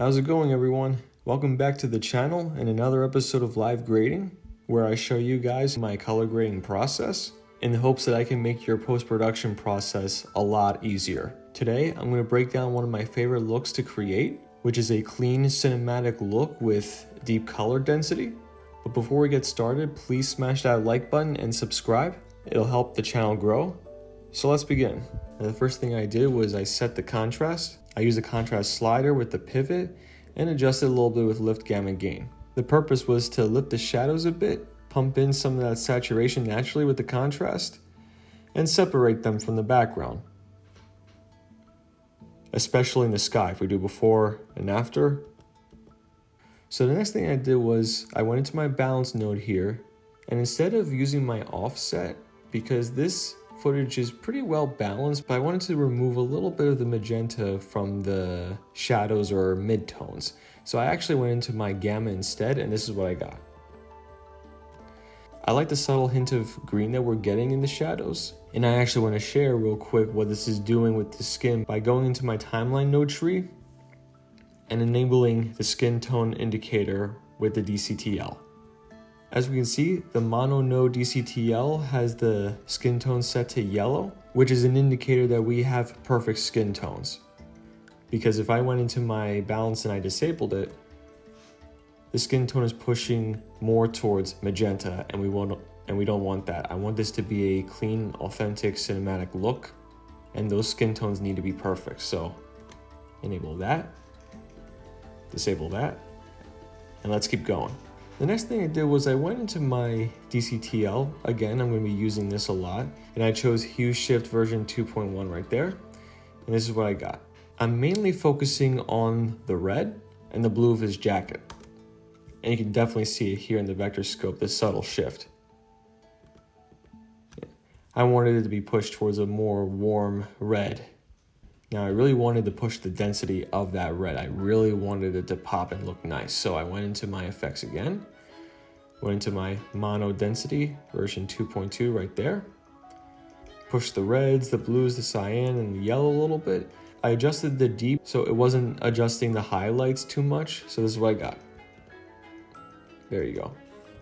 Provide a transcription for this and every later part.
How's it going, everyone? Welcome back to the channel and another episode of live grading, where I show you guys my color grading process in the hopes that I can make your post-production process a lot easier. Today, I'm going to break down one of my favorite looks to create, which is a clean cinematic look with deep color density. But before we get started, please smash that like button and subscribe. It'll help the channel grow. So let's begin. Now, the first thing I did was I set the contrast. I used a contrast slider with the pivot and adjusted a little bit with lift, gamma, gain. The purpose was to lift the shadows a bit, pump in some of that saturation naturally with the contrast, and separate them from the background. Especially in the sky, if we do before and after. So the next thing I did was I went into my balance node here, and instead of using my offset, because this footage is pretty well balanced, but I wanted to remove a little bit of the magenta from the shadows or midtones. So I actually went into my gamma instead, and this is what I got. I like the subtle hint of green that we're getting in the shadows. And I actually want to share real quick what this is doing with the skin by going into my timeline node tree and enabling the skin tone indicator with the DCTL. As we can see, the mono node DCTL has the skin tone set to yellow, which is an indicator that we have perfect skin tones. Because if I went into my balance and I disabled it, the skin tone is pushing more towards magenta, and we don't want that. I want this to be a clean, authentic cinematic look, and those skin tones need to be perfect. So enable that, disable that, and let's keep going. The next thing I did was I went into my DCTL. Again, I'm going to be using this a lot, and I chose Hue Shift version 2.1 right there, and this is what I got. I'm mainly focusing on the red and the blue of his jacket, and you can definitely see it here in the vector scope, this subtle shift. I wanted it to be pushed towards a more warm red. Now I really wanted to push the density of that red. I really wanted it to pop and look nice. So I went into my effects again, went into my mono density version 2.2 right there. Pushed the reds, the blues, the cyan, and the yellow a little bit. I adjusted the deep so it wasn't adjusting the highlights too much. So this is what I got. There you go.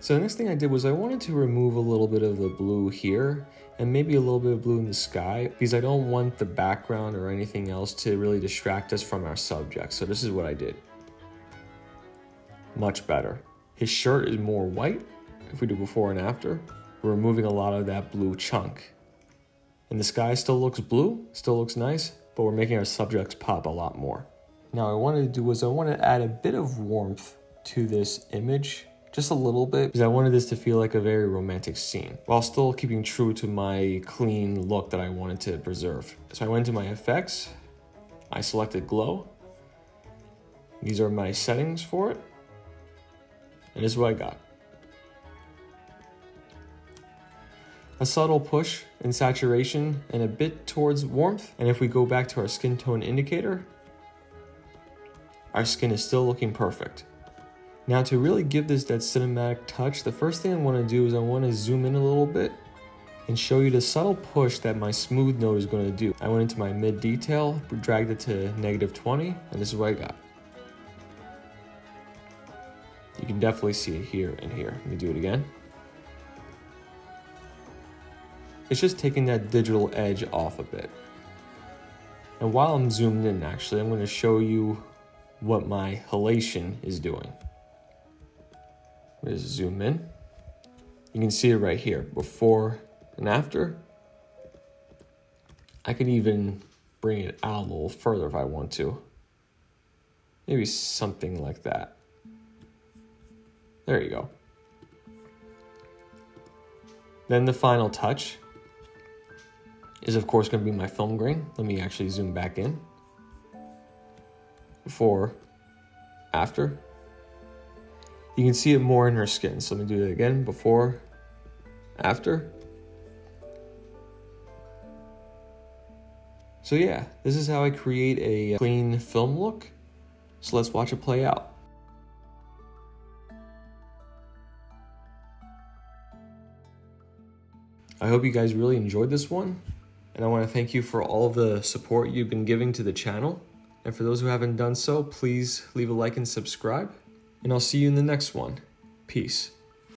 So the next thing I did was I wanted to remove a little bit of the blue here and maybe a little bit of blue in the sky, because I don't want the background or anything else to really distract us from our subject. So this is what I did. Much better. His shirt is more white. If we do before and after, we're removing a lot of that blue chunk. And the sky still looks blue, still looks nice, but we're making our subjects pop a lot more. Now what I wanted to do was I wanted to add a bit of warmth to this image, just a little bit, because I wanted this to feel like a very romantic scene while still keeping true to my clean look that I wanted to preserve. So I went into my effects, I selected glow. These are my settings for it, and this is what I got. A subtle push in saturation and a bit towards warmth. And if we go back to our skin tone indicator, our skin is still looking perfect. Now to really give this that cinematic touch, the first thing I want to do is I want to zoom in a little bit and show you the subtle push that my smooth node is going to do. I went into my mid detail, dragged it to -20, and this is what I got. You can definitely see it here and here. Let me do it again. It's just taking that digital edge off a bit. And while I'm zoomed in, actually, I'm going to show you what my halation is doing. Let's zoom in. You can see it right here, before and after. I could even bring it out a little further if I want to. Maybe something like that. There you go. Then the final touch is of course going to be my film grain. Let me actually zoom back in. Before, after. You can see it more in her skin. So let me do it again. Before, after. So yeah, this is how I create a clean film look. So let's watch it play out. I hope you guys really enjoyed this one. And I want to thank you for all the support you've been giving to the channel. And for those who haven't done so, please leave a like and subscribe. And I'll see you in the next one. Peace.